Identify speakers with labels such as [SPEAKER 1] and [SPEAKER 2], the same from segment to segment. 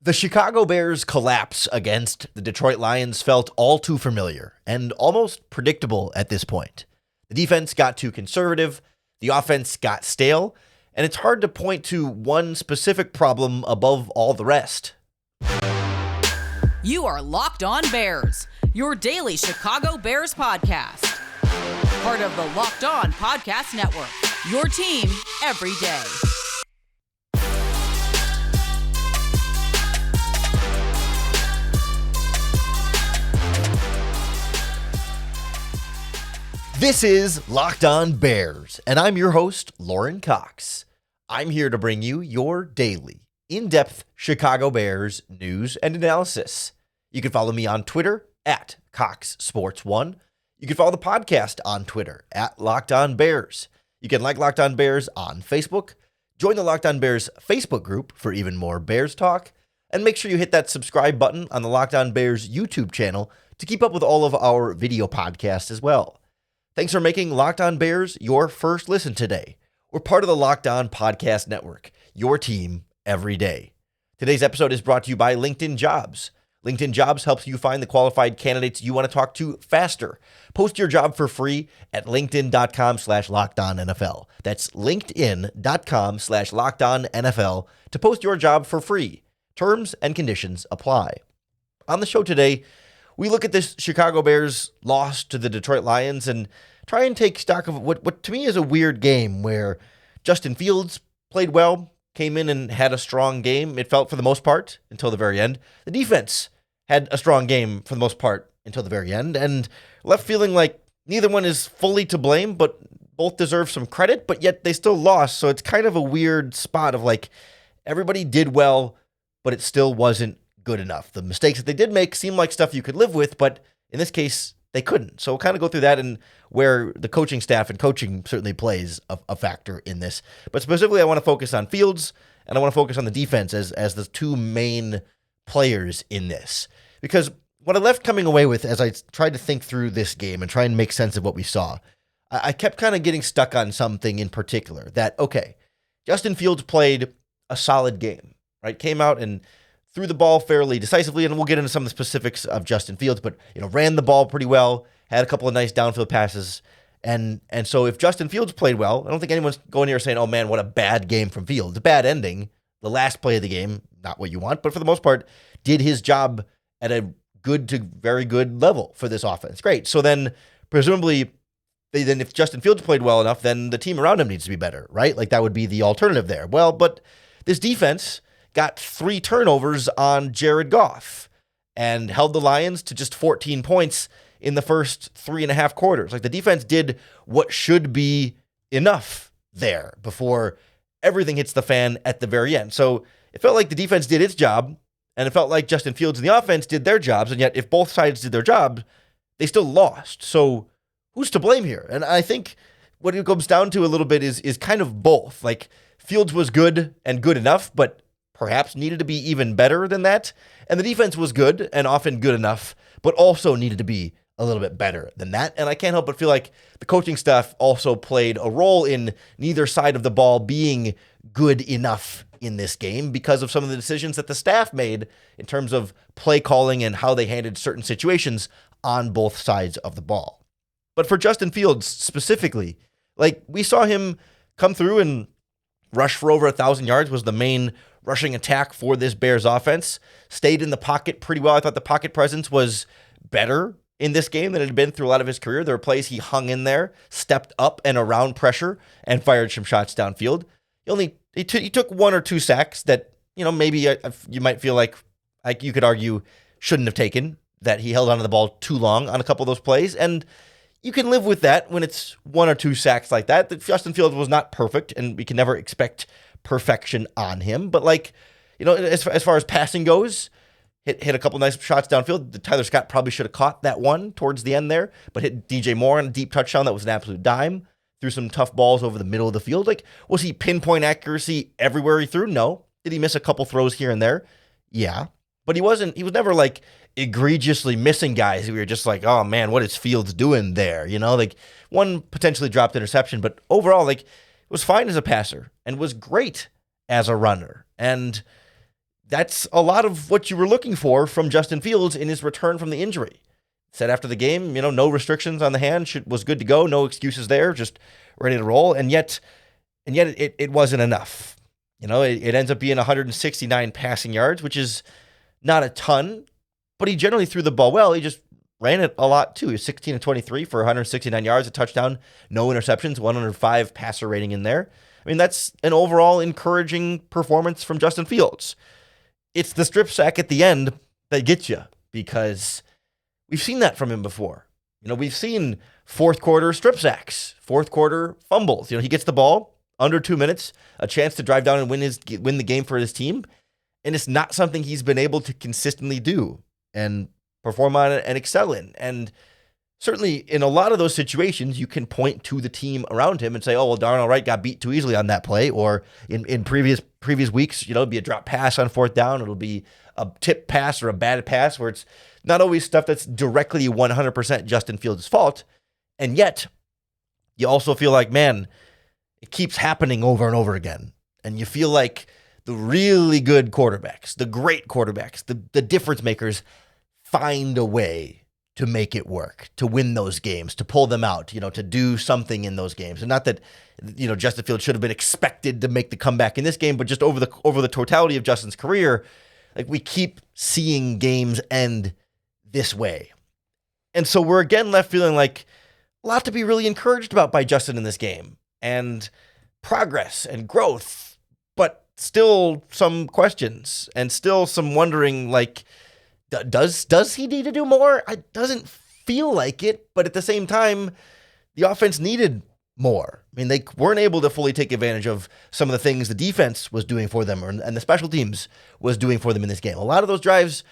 [SPEAKER 1] The Chicago Bears' collapse against the Detroit Lions felt all too familiar and almost predictable at this point. The defense got too conservative, the offense got stale, and it's hard to point to one specific problem above all the rest.
[SPEAKER 2] You are Locked On Bears, your daily Chicago Bears podcast. Part of the Locked On Podcast Network, your team every day.
[SPEAKER 1] This is Locked On Bears, and I'm your host, Lauren Cox. I'm here to bring you your daily, in-depth Chicago Bears news and analysis. You can follow me on Twitter at CoxSports1. You can follow the podcast on Twitter at Locked On Bears. You can like Locked On Bears on Facebook. Join the Locked On Bears Facebook group for even more Bears talk. And make sure you hit that subscribe button on the Locked On Bears YouTube channel to keep up with all of our video podcasts as well. Thanks for making Locked On Bears your first listen today. We're part of the Locked On Podcast Network, your team every day. Today's episode is brought to you by LinkedIn Jobs. LinkedIn Jobs helps you find the qualified candidates you want to talk to faster. Post your job for free at linkedin.com/LockedOnNFL. That's linkedin.com/LockedOnNFL to post your job for free. Terms and conditions apply. On the show today, we look at this Chicago Bears loss to the Detroit Lions and try and take stock of what to me is a weird game where Justin Fields played well, came in and had a strong game, it felt for the most part, until the very end. The defense had a strong game for the most part until the very end, and left feeling like neither one is fully to blame, but both deserve some credit, but yet they still lost. So it's kind of a weird spot of like everybody did well, but it still wasn't good enough. The mistakes that they did make seem like stuff you could live with, but in this case, they couldn't. So we'll kind of go through that and where the coaching staff and coaching certainly plays a factor in this. But specifically, I want to focus on Fields and I want to focus on the defense as the two main players in this. Because what I left coming away with as I tried to think through this game and try and make sense of what we saw, I kept kind of getting stuck on something in particular that, okay, Justin Fields played a solid game, right? Came out and threw the ball fairly decisively, and we'll get into some of the specifics of Justin Fields, but ran the ball pretty well, had a couple of nice downfield passes, and so if Justin Fields played well, I don't think anyone's going here saying, oh man, what a bad game from Fields. A bad ending, the last play of the game, not what you want, but for the most part, did his job at a good to very good level for this offense. Great. So then, presumably, then if Justin Fields played well enough, then the team around him needs to be better, right? Like that would be the alternative there. Well, but this defense got 3 turnovers on Jared Goff and held the Lions to just 14 points in the first 3.5 quarters. Like the defense did what should be enough there before everything hits the fan at the very end. So it felt like the defense did its job, and it felt like Justin Fields and the offense did their jobs, and yet if both sides did their job, they still lost. So who's to blame here? And I think what it comes down to a little bit is kind of both. Like Fields was good and good enough, but perhaps needed to be even better than that. And the defense was good and often good enough, but also needed to be a little bit better than that. And I can't help but feel like the coaching staff also played a role in neither side of the ball being good enough in this game because of some of the decisions that the staff made in terms of play calling and how they handled certain situations on both sides of the ball. But for Justin Fields specifically, like we saw him come through and rush for over 1,000 yards, was the main rushing attack for this Bears offense. Stayed in the pocket pretty well. I thought the pocket presence was better in this game than it had been through a lot of his career. There were plays he hung in there, stepped up and around pressure, and fired some shots downfield. He took 1 or 2 sacks that, maybe you might feel like you could argue shouldn't have taken, that he held onto the ball too long on a couple of those plays. And you can live with that when it's 1 or 2 sacks like that. That Justin Fields was not perfect, and we can never expect perfection on him. But as far as passing goes, hit a couple nice shots downfield. Tyler Scott probably should have caught that one towards the end there, but hit DJ Moore on a deep touchdown that was an absolute dime. Threw some tough balls over the middle of the field. Like, was he pinpoint accuracy everywhere he threw? No. Did he miss a couple throws here and there? Yeah. But he was never like egregiously missing guys. We were just like, oh man, what is Fields doing there? Like one potentially dropped interception, but overall, like, was fine as a passer and was great as a runner. And that's a lot of what you were looking for from Justin Fields in his return from the injury. Said after the game, no restrictions on the hand, was good to go, no excuses there, just ready to roll. And yet it wasn't enough. It ends up being 169 passing yards, which is not a ton, but he generally threw the ball well. He just ran it a lot too. He was 16 of 23 for 169 yards, a touchdown, no interceptions, 105 passer rating in there. I mean, that's an overall encouraging performance from Justin Fields. It's the strip sack at the end that gets you, because we've seen that from him before. We've seen fourth quarter strip sacks, fourth quarter fumbles. He gets the ball under 2 minutes, a chance to drive down and win the game for his team, and it's not something he's been able to consistently do and perform on it and excel in. And certainly in a lot of those situations, you can point to the team around him and say, oh, well, Darnell Wright got beat too easily on that play. Or in previous weeks, it'll be a drop pass on fourth down. It'll be a tip pass or a bad pass where it's not always stuff that's directly 100% Justin Fields' fault. And yet you also feel like, man, it keeps happening over and over again. And you feel like the really good quarterbacks, the great quarterbacks, the difference makers find a way to make it work, to win those games, to pull them out, to do something in those games. And not that, Justin Fields should have been expected to make the comeback in this game, but just over the totality of Justin's career, like, we keep seeing games end this way. And so we're again left feeling like a lot to be really encouraged about by Justin in this game, and progress and growth, but still some questions and still some wondering, like, does he need to do more? It doesn't feel like it, but at the same time, the offense needed more. I mean, they weren't able to fully take advantage of some of the things the defense was doing for them, and the special teams was doing for them in this game. A lot of those drives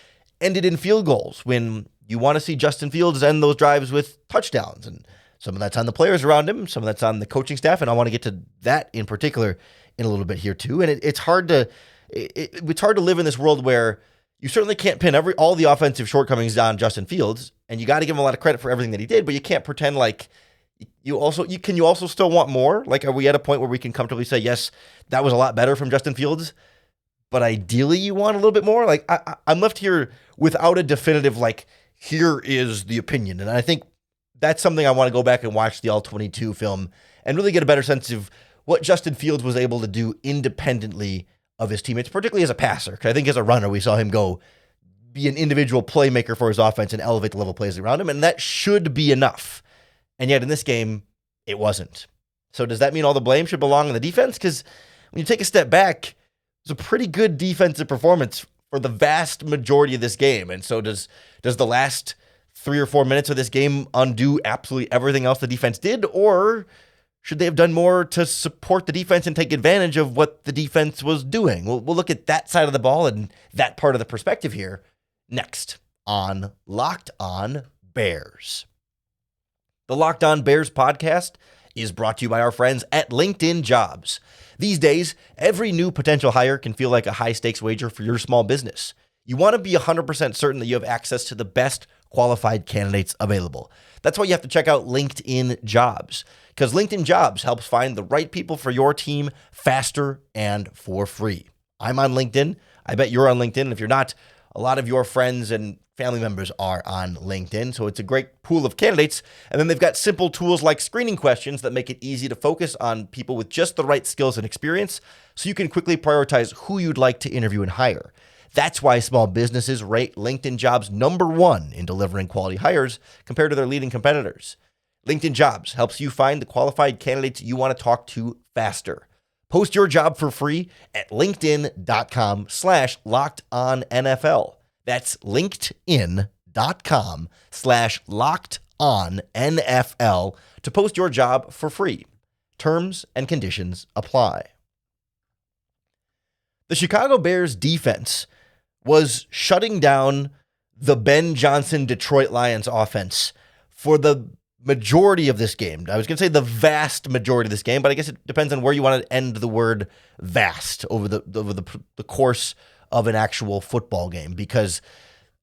[SPEAKER 1] ended in field goals when you want to see Justin Fields end those drives with touchdowns. And some of that's on the players around him, some of that's on the coaching staff, and I want to get to that in particular in a little bit here too. And it's hard to live in this world where you certainly can't pin all the offensive shortcomings on Justin Fields, and you got to give him a lot of credit for everything that he did, but you can't pretend like you also still want more. Like, are we at a point where we can comfortably say, yes, that was a lot better from Justin Fields, but ideally you want a little bit more? Like, I'm left here without a definitive, like, here is the opinion. And I think that's something I want to go back and watch the All-22 film and really get a better sense of what Justin Fields was able to do independently of his teammates, particularly as a passer. Because I think as a runner, we saw him go be an individual playmaker for his offense and elevate the level plays around him, and that should be enough. And yet in this game, it wasn't. So does that mean all the blame should belong on the defense? Because when you take a step back, it was a pretty good defensive performance for the vast majority of this game. And so does the last 3 or 4 minutes of this game undo absolutely everything else the defense did? Or should they have done more to support the defense and take advantage of what the defense was doing? We'll look at that side of the ball and that part of the perspective here next on Locked On Bears. The Locked On Bears podcast is brought to you by our friends at LinkedIn Jobs. These days, every new potential hire can feel like a high-stakes wager for your small business. You want to be 100% certain that you have access to the best qualified candidates available. That's why you have to check out LinkedIn Jobs, because LinkedIn Jobs helps find the right people for your team faster and for free. I'm on LinkedIn. I bet you're on LinkedIn. And if you're not, a lot of your friends and family members are on LinkedIn. So it's a great pool of candidates. And then they've got simple tools like screening questions that make it easy to focus on people with just the right skills and experience, so you can quickly prioritize who you'd like to interview and hire. That's why small businesses rate LinkedIn Jobs number 1 in delivering quality hires compared to their leading competitors. LinkedIn Jobs helps you find the qualified candidates you want to talk to faster. Post your job for free at linkedin.com/lockedonnfl. That's linkedin.com/lockedonnfl to post your job for free. Terms and conditions apply. The Chicago Bears defense was shutting down the Ben Johnson Detroit Lions offense for the majority of this game. I was going to say the vast majority of this game, but I guess it depends on where you want to end the word vast over the course of an actual football game, because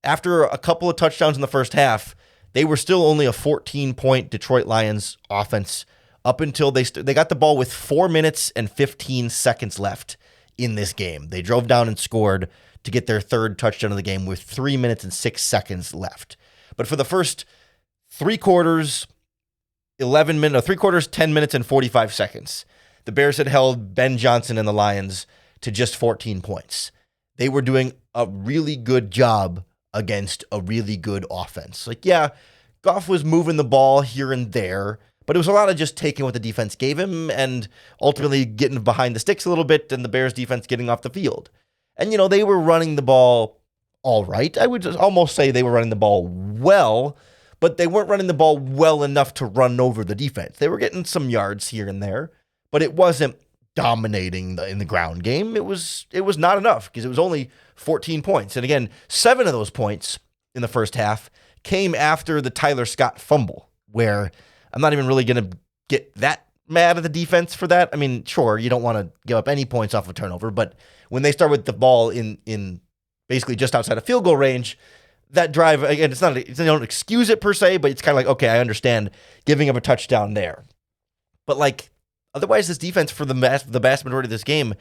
[SPEAKER 1] after a couple of touchdowns in the first half, they were still only a 14-point Detroit Lions offense up until they got the ball with 4 minutes and 15 seconds left in this game. They drove down and scored to get their third touchdown of the game with 3 minutes and 6 seconds left. But for the first 3 quarters, 10 minutes and 45 seconds, the Bears had held Ben Johnson and the Lions to just 14 points. They were doing a really good job against a really good offense. Like, yeah, Goff was moving the ball here and there, but it was a lot of just taking what the defense gave him and ultimately getting behind the sticks a little bit and the Bears defense getting off the field. And, they were running the ball all right. I would just almost say they were running the ball well, but they weren't running the ball well enough to run over the defense. They were getting some yards here and there, but it wasn't dominating in the ground game. It was not enough because it was only 14 points. And again, 7 of those points in the first half came after the Tyler Scott fumble, where I'm not even really going to get that mad at the defense for that. I mean, sure, you don't want to give up any points off a turnover, but when they start with the ball in basically just outside of field goal range, that drive, again, they don't excuse it per se, but it's kind of like, okay, I understand giving up a touchdown there. But like, otherwise, this defense for the vast majority of this game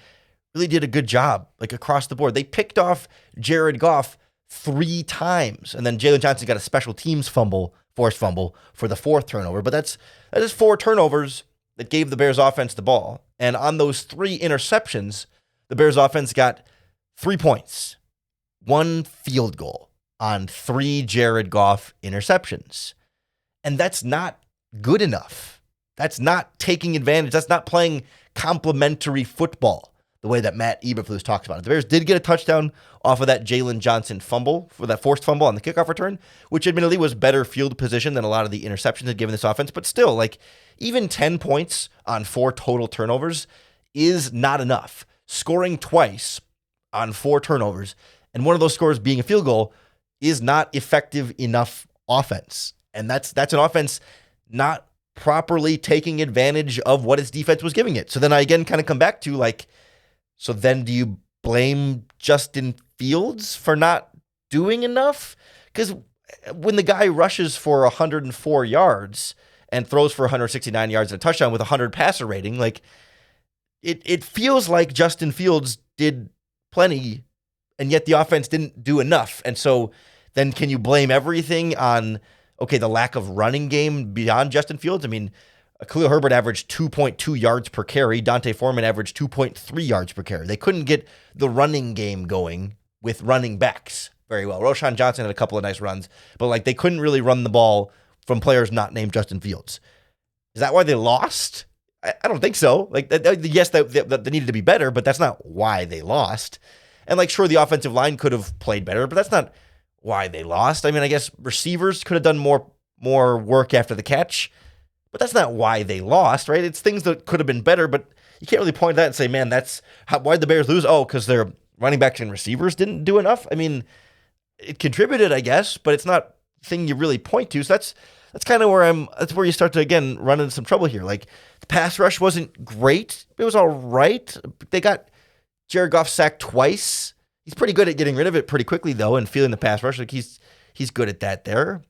[SPEAKER 1] really did a good job, like across the board. They picked off Jared Goff 3 times, and then Jalen Johnson got a special teams forced fumble for the 4th turnover. But that is 4 turnovers that gave the Bears offense the ball. And on those 3 interceptions, the Bears offense got 3 points, 1 field goal on 3 Jared Goff interceptions. And that's not good enough. That's not taking advantage. That's not playing complementary football the way that Matt Eberflus talks about it. The Bears did get a touchdown off of that Jalen Johnson fumble, for that forced fumble on the kickoff return, which admittedly was better field position than a lot of the interceptions had given this offense. But still, like, even 10 points on 4 total turnovers is not enough. Scoring twice on 4 turnovers, and one of those scores being a field goal, is not effective enough offense. And that's an offense not properly taking advantage of what its defense was giving it. So then I again kind of come back to like, so then do you blame Justin Fields for not doing enough? Because when the guy rushes for 104 yards and throws for 169 yards and a touchdown with 100 passer rating, like it feels like Justin Fields did plenty, and yet the offense didn't do enough. And so then can you blame everything on, okay, the lack of running game beyond Justin Fields? I mean, Khalil Herbert averaged 2.2 yards per carry. Dante Foreman averaged 2.3 yards per carry. They couldn't get the running game going with running backs very well. Roshan Johnson had a couple of nice runs, but like they couldn't really run the ball from players not named Justin Fields. Is that why they lost? I don't think so. Like, yes, they needed to be better, but that's not why they lost. And like, sure, the offensive line could have played better, but that's not why they lost. I mean, I guess receivers could have done more work after the catch, but that's not why they lost, right? It's things that could have been better, but you can't really point to that and say, man, why did the Bears lose? Oh, because their running backs and receivers didn't do enough. I mean, it contributed, I guess, but it's not the thing you really point to. So that's kind of that's where you start to, again, run into some trouble here. Like, the pass rush wasn't great. It was all right. They got Jared Goff sacked twice. He's pretty good at getting rid of it pretty quickly, though, and feeling the pass rush. Like, he's good at that there.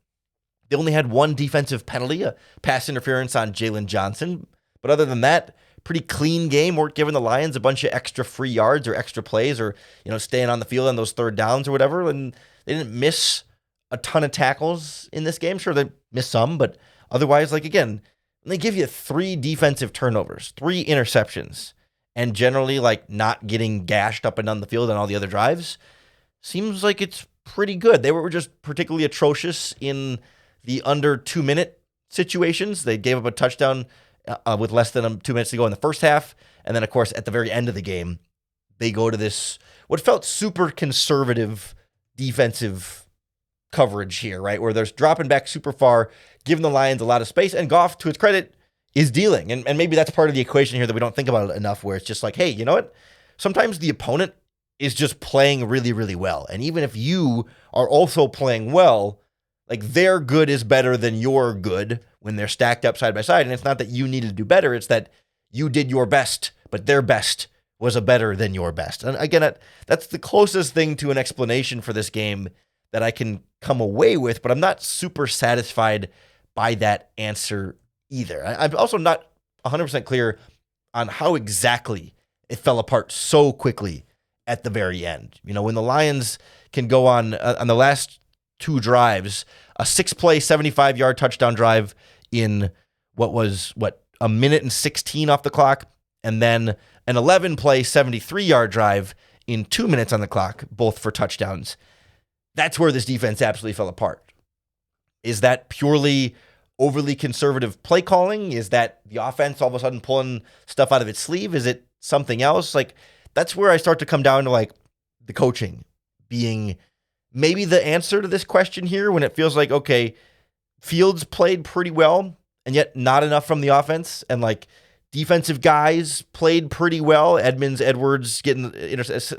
[SPEAKER 1] They only had 1 defensive penalty, a pass interference on Jalen Johnson. But other than that, pretty clean game. Weren't giving the Lions a bunch of extra free yards or extra plays or, staying on the field on those third downs or whatever. And they didn't miss a ton of tackles in this game. Sure, they missed some, but otherwise, like, again, they give you 3 defensive turnovers, 3 interceptions, and generally, like, not getting gashed up and down the field on all the other drives. Seems like it's pretty good. They were just particularly atrocious in the under 2-minute situations. They gave up a touchdown with less than 2 minutes to go in the first half. And then, of course, at the very end of the game, they go to this, what felt super conservative defensive coverage here, right? Where they're dropping back super far, giving the Lions a lot of space. And Goff, to its credit, is dealing. And maybe that's part of the equation here that we don't think about it enough, where it's just like, hey, you know what? Sometimes the opponent is just playing really, really well. And even if you are also playing well, like, their good is better than your good when they're stacked up side by side. And it's not that you needed to do better. It's that you did your best, but their best was a better than your best. And again, that's the closest thing to an explanation for this game that I can come away with, but I'm not super satisfied by that answer either. I'm also not 100% clear on how exactly it fell apart so quickly at the very end. When the Lions can go on the last two drives, a 6-play, 75-yard touchdown drive in a minute and 16 off the clock, and then an 11-play, 73-yard drive in 2 minutes on the clock, both for touchdowns. That's where this defense absolutely fell apart. Is that purely overly conservative play calling? Is that the offense all of a sudden pulling stuff out of its sleeve? Is it something else? That's where I start to come down to the coaching being maybe the answer to this question here, when it feels like, okay, Fields played pretty well and yet not enough from the offense, and defensive guys played pretty well. Edmonds, Edwards getting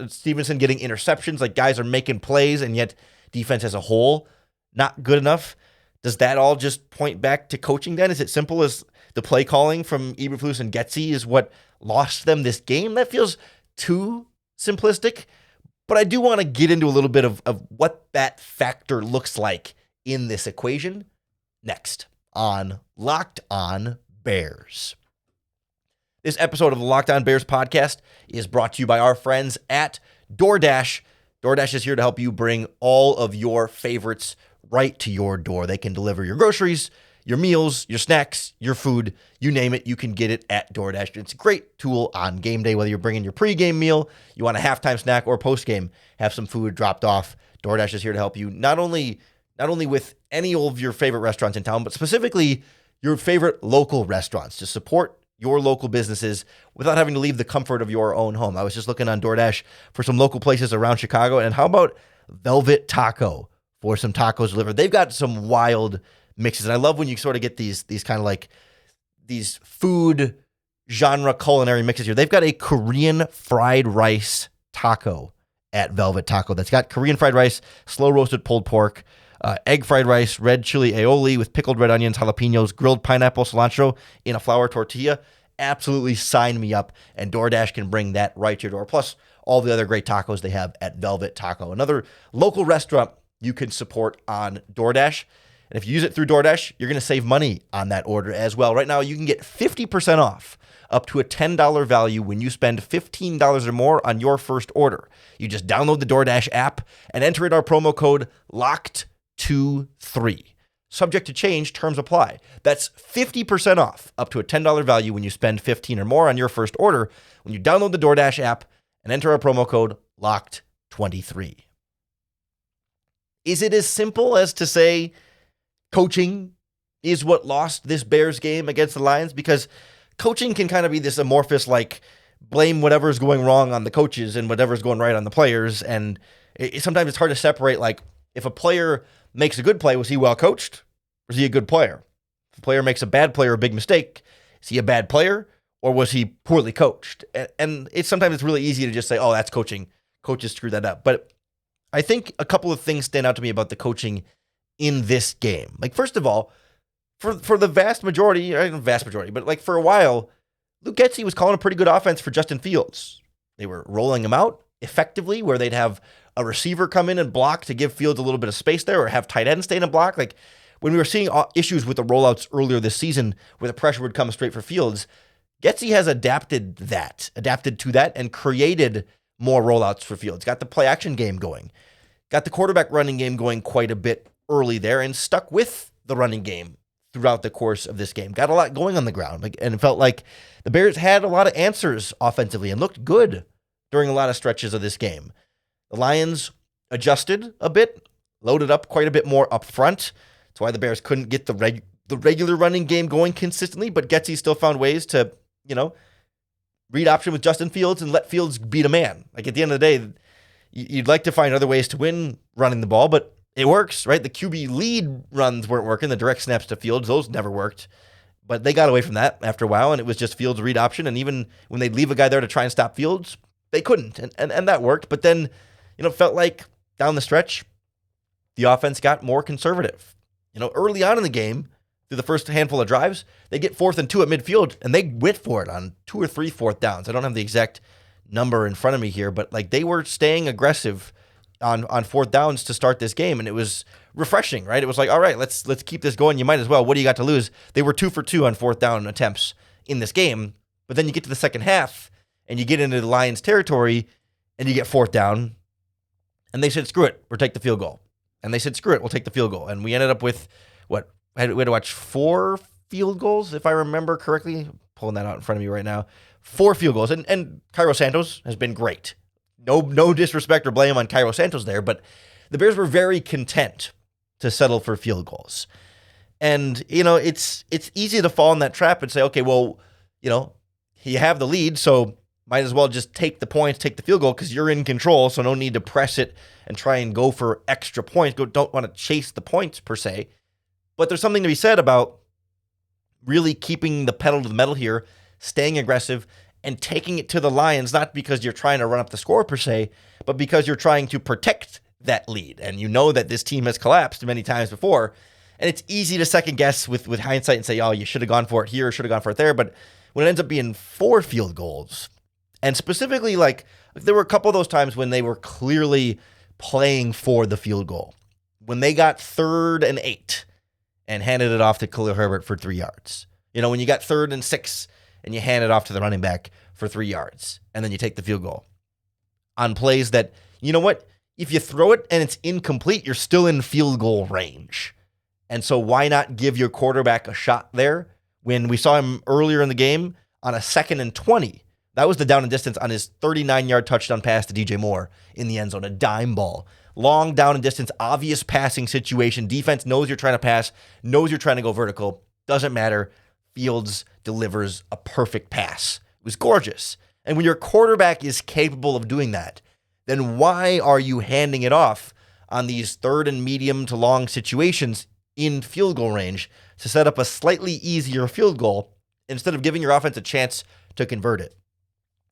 [SPEAKER 1] Stevenson getting interceptions. Guys are making plays, and yet defense as a whole not good enough. Does that all just point back to coaching then? Is it simple as the play calling from Eberflus and Getsy is what lost them this game? That feels too simplistic, but I do want to get into a little bit of what that factor looks like in this equation next on Locked On Bears. This episode of the Locked On Bears podcast is brought to you by our friends at DoorDash. DoorDash is here to help you bring all of your favorites right to your door. They can deliver your groceries, your meals, your snacks, your food, you name it, you can get it at DoorDash. It's a great tool on game day, whether you're bringing your pregame meal, you want a halftime snack, or postgame, have some food dropped off. DoorDash is here to help you not only with any of your favorite restaurants in town, but specifically your favorite local restaurants to support your local businesses without having to leave the comfort of your own home. I was just looking on DoorDash for some local places around Chicago, and how about Velvet Taco for some tacos delivered? They've got some wild mixes, and I love when you sort of get these kind of these food genre culinary mixes here. They've got a Korean fried rice taco at Velvet Taco that's got Korean fried rice, slow roasted pulled pork, egg fried rice, red chili aioli with pickled red onions, jalapenos, grilled pineapple, cilantro in a flour tortilla. Absolutely sign me up, and DoorDash can bring that right to your door. Plus, all the other great tacos they have at Velvet Taco. Another local restaurant you can support on DoorDash. And if you use it through DoorDash, you're going to save money on that order as well. Right now, you can get 50% off up to a $10 value when you spend $15 or more on your first order. You just download the DoorDash app and enter in our promo code LOCKED23. Subject to change, terms apply. That's 50% off up to a $10 value when you spend $15 or more on your first order when you download the DoorDash app and enter our promo code LOCKED23. Is it as simple as to say coaching is what lost this Bears game against the Lions? Because coaching can kind of be this amorphous, blame whatever's going wrong on the coaches and whatever's going right on the players. And sometimes it's hard to separate, if a player makes a good play, was he well coached? Or was he a good player? If a player makes a bad play or a big mistake, is he a bad player? Or was he poorly coached? And sometimes it's really easy to just say, oh, that's coaching. Coaches screwed that up. But I think a couple of things stand out to me about the coaching in this game. First of all, for the vast majority, but for a while, Luke Getsy was calling a pretty good offense for Justin Fields. They were rolling him out effectively, where they'd have a receiver come in and block to give Fields a little bit of space there, or have tight end stay in a block. When we were seeing issues with the rollouts earlier this season where the pressure would come straight for Fields, Getsy has adapted to that and created more rollouts for Fields. Got the play action game going. Got the quarterback running game going quite a bit early there, and stuck with the running game throughout the course of this game. Got a lot going on the ground, and it felt like the Bears had a lot of answers offensively and looked good during a lot of stretches of this game. The Lions adjusted a bit, loaded up quite a bit more up front. That's why the Bears couldn't get the regular running game going consistently, but Getsy still found ways to, read option with Justin Fields and let Fields beat a man. At the end of the day, you'd like to find other ways to win running the ball, but it works, right? The QB lead runs weren't working. The direct snaps to Fields, those never worked. But they got away from that after a while, and it was just Fields' read option. And even when they'd leave a guy there to try and stop Fields, they couldn't. And that worked. But then, it felt like down the stretch, the offense got more conservative. Early on in the game, through the first handful of drives, they get 4th and 2 at midfield, and they went for it on 2 or 3 fourth downs. I don't have the exact number in front of me here, but they were staying aggressive on 4th downs to start this game, and it was refreshing, right? It was all right, let's keep this going. You might as well. What do you got to lose? They were 2 for 2 on 4th down attempts in this game, but then you get to the second half, and you get into the Lions territory, and you get fourth down, and they said, screw it, we'll take the field goal. And they said, screw it, we'll take the field goal. And we ended up with, we had to watch 4 field goals, if I remember correctly. I'm pulling that out in front of me right now. 4 field goals. And Cairo Santos has been great. No disrespect or blame on Cairo Santos there, but the Bears were very content to settle for field goals. And, it's easy to fall in that trap and say, okay, well, you have the lead, so might as well just take the points, take the field goal, because you're in control, so no need to press it and try and go for extra points. Don't want to chase the points, per se. But there's something to be said about really keeping the pedal to the metal here, staying aggressive, and taking it to the Lions, not because you're trying to run up the score, per se, but because you're trying to protect that lead. And you know that this team has collapsed many times before, and it's easy to second guess with hindsight and say, oh, you should have gone for it here, should have gone for it there. But when it ends up being 4 field goals, and specifically, there were a couple of those times when they were clearly playing for the field goal. When they got 3rd and 8 and handed it off to Khalil Herbert for 3 yards. When you got 3rd and 6 and you hand it off to the running back for 3 yards, and then you take the field goal. On plays that, you know what? If you throw it and it's incomplete, you're still in field goal range. And so why not give your quarterback a shot there? When we saw him earlier in the game on a 2nd and 20, that was the down and distance on his 39-yard touchdown pass to DJ Moore in the end zone, a dime ball. Long down and distance, obvious passing situation. Defense knows you're trying to pass, knows you're trying to go vertical. Doesn't matter. Fields delivers a perfect pass. It was gorgeous. And when your quarterback is capable of doing that, then why are you handing it off on these 3rd and medium to long situations in field goal range to set up a slightly easier field goal instead of giving your offense a chance to convert it?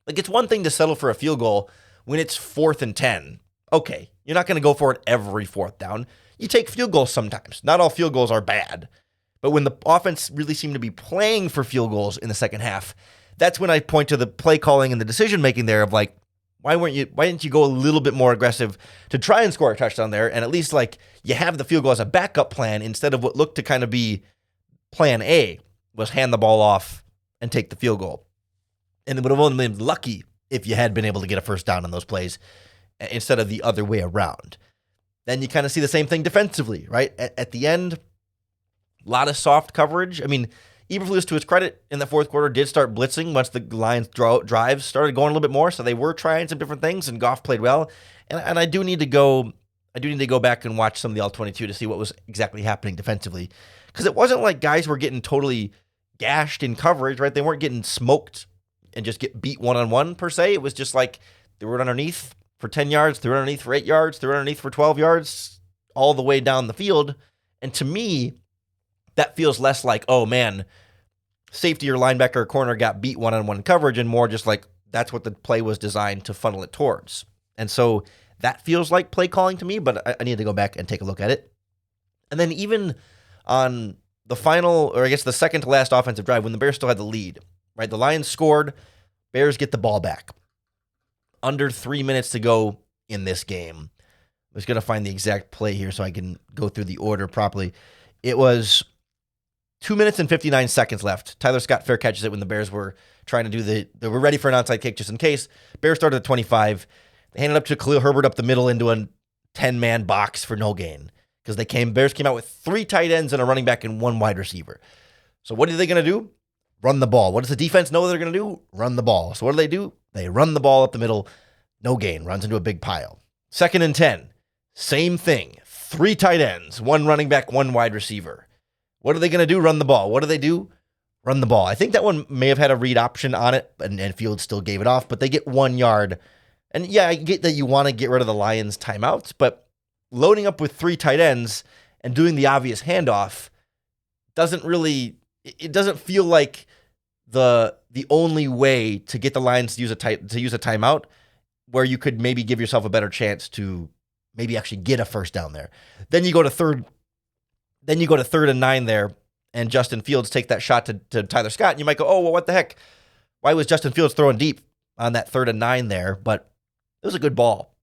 [SPEAKER 1] It's one thing to settle for a field goal when it's 4th and 10. Okay, you're not going to go for it every 4th down. You take field goals sometimes. Not all field goals are bad. But when the offense really seemed to be playing for field goals in the second half, that's when I point to the play calling and the decision making there of why didn't you go a little bit more aggressive to try and score a touchdown there? And at least you have the field goal as a backup plan instead of what looked to kind of be plan A, was hand the ball off and take the field goal. And it would have only been lucky if you had been able to get a first down on those plays instead of the other way around. Then you kind of see the same thing defensively, right? At the end, a lot of soft coverage. I mean, Eberflus, to his credit, in the fourth quarter did start blitzing once the Lions' drives started going a little bit more. So they were trying some different things, and Goff played well. And I do need to go back and watch some of the All-22 to see what was exactly happening defensively, because it wasn't like guys were getting totally gashed in coverage, right? They weren't getting smoked and just get beat one-on-one, per se. It was just they were underneath for 10 yards, they were underneath for 8 yards, they were underneath for 12 yards, all the way down the field. And to me, that feels less like, oh man, safety or linebacker or corner got beat one-on-one coverage, and more just that's what the play was designed to funnel it towards. And so that feels like play calling to me, but I need to go back and take a look at it. And then even on the final, or I guess the second to last offensive drive, when the Bears still had the lead, right? The Lions scored, Bears get the ball back. Under 3 minutes to go in this game. I was going to find the exact play here so I can go through the order properly. It was 2 minutes and 59 seconds left. Tyler Scott fair catches it when the Bears were trying to they were ready for an onside kick just in case. Bears started at 25. They handed up to Khalil Herbert up the middle into a 10-man box for no gain, because Bears came out with 3 tight ends and a running back and 1 wide receiver. So what are they going to do? Run the ball. What does the defense know they're going to do? Run the ball. So what do? They run the ball up the middle. No gain. Runs into a big pile. 2nd and 10. Same thing. 3 tight ends, 1 running back, 1 wide receiver. What are they going to do? Run the ball. What do? Run the ball. I think that one may have had a read option on it, and Fields still gave it off, but they get 1 yard. And yeah, I get that you want to get rid of the Lions' timeouts, but loading up with 3 tight ends and doing the obvious handoff doesn't feel like the only way to get the Lions to use a timeout, where you could maybe give yourself a better chance to maybe actually get a first down there. Then you go to 3rd and 9 there, and Justin Fields take that shot to Tyler Scott, and you might go, oh, well, what the heck? Why was Justin Fields throwing deep on that 3rd and 9 there? But it was a good ball.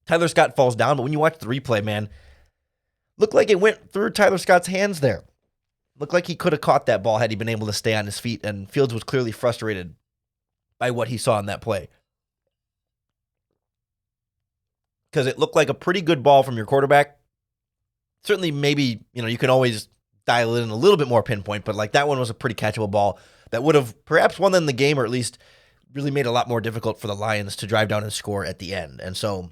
[SPEAKER 1] Tyler Scott falls down, but when you watch the replay, man, looked like it went through Tyler Scott's hands there. Looked like he could have caught that ball had he been able to stay on his feet, and Fields was clearly frustrated by what he saw in that play. because it looked like a pretty good ball from your quarterback. Certainly, maybe, you can always dial it in a little bit more pinpoint, but like that one was a pretty catchable ball that would have perhaps won them the game, or at least really made it a lot more difficult for the Lions to drive down and score at the end. And so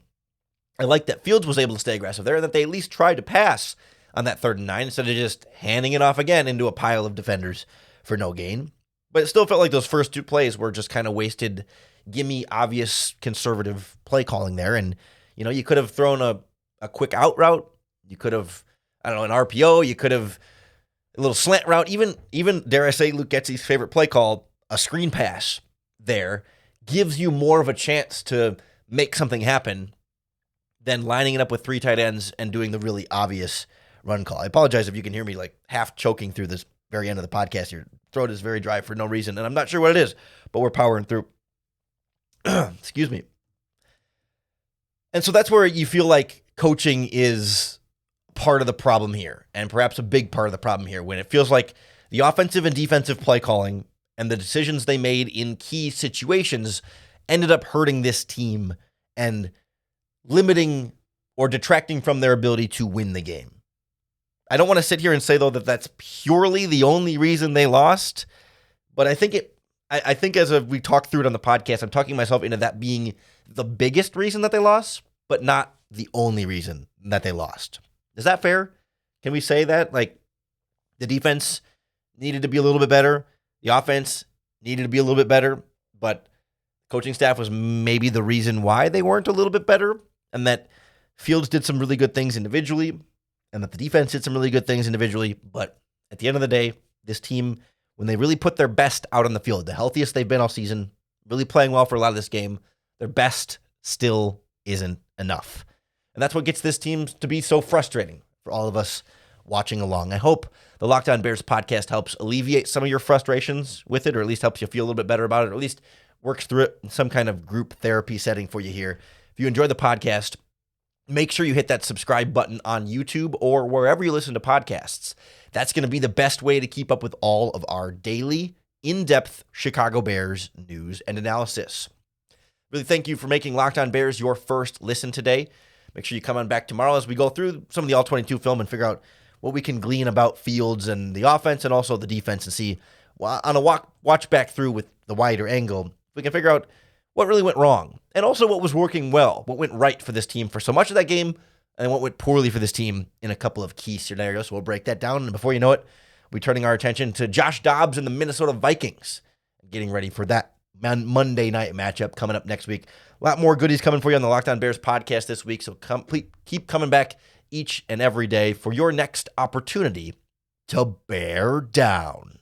[SPEAKER 1] I like that Fields was able to stay aggressive there, and that they at least tried to pass on that 3rd and 9 instead of just handing it off again into a pile of defenders for no gain. But it still felt like those first 2 plays were just kind of wasted, gimme, obvious, conservative play calling there. And, you could have thrown a quick out route. You could have, an RPO. You could have a little slant route. Even dare I say, Luke Getsy's favorite play call, a screen pass there, gives you more of a chance to make something happen than lining it up with 3 tight ends and doing the really obvious run call. I apologize if you can hear me like half choking through this very end of the podcast. Your throat is very dry for no reason, and I'm not sure what it is, but we're powering through. Excuse me. And so that's where you feel like coaching is part of the problem here, and perhaps a big part of the problem here, when it feels like the offensive and defensive play calling and the decisions they made in key situations ended up hurting this team and limiting or detracting from their ability to win the game. I don't want to sit here and say, though, that that's purely the only reason they lost, but I think as we talk through it on the podcast, I'm talking myself into that being the biggest reason that they lost, but not the only reason that they lost. Is that fair? Can we say that? Like, the defense needed to be a little bit better, the offense needed to be a little bit better, but coaching staff was maybe the reason why they weren't a little bit better, and that Fields did some really good things individually, and that the defense did some really good things individually. But at the end of the day, this team, when they really put their best out on the field, the healthiest they've been all season, really playing well for a lot of this game, their best still isn't enough. And that's what gets this team to be so frustrating for all of us watching along. I hope the Locked On Bears podcast helps alleviate some of your frustrations with it, or at least helps you feel a little bit better about it, or at least works through it in some kind of group therapy setting for you here. If you enjoy the podcast, make sure you hit that subscribe button on YouTube or wherever you listen to podcasts. That's going to be the best way to keep up with all of our daily, in-depth Chicago Bears news and analysis. Really thank you for making Locked On Bears your first listen today. Make sure you come on back tomorrow as we go through some of the All-22 film and figure out what we can glean about Fields and the offense and also the defense, and see, on a watch back through with the wider angle, we can figure out what really went wrong, and also what was working well, what went right for this team for so much of that game, and what went poorly for this team in a couple of key scenarios. So we'll break that down, and before you know it, we'll be turning our attention to Josh Dobbs and the Minnesota Vikings, getting ready for that Monday night matchup coming up next week. A lot more goodies coming for you on the Locked On Bears podcast this week, so keep coming back each and every day for your next opportunity to bear down.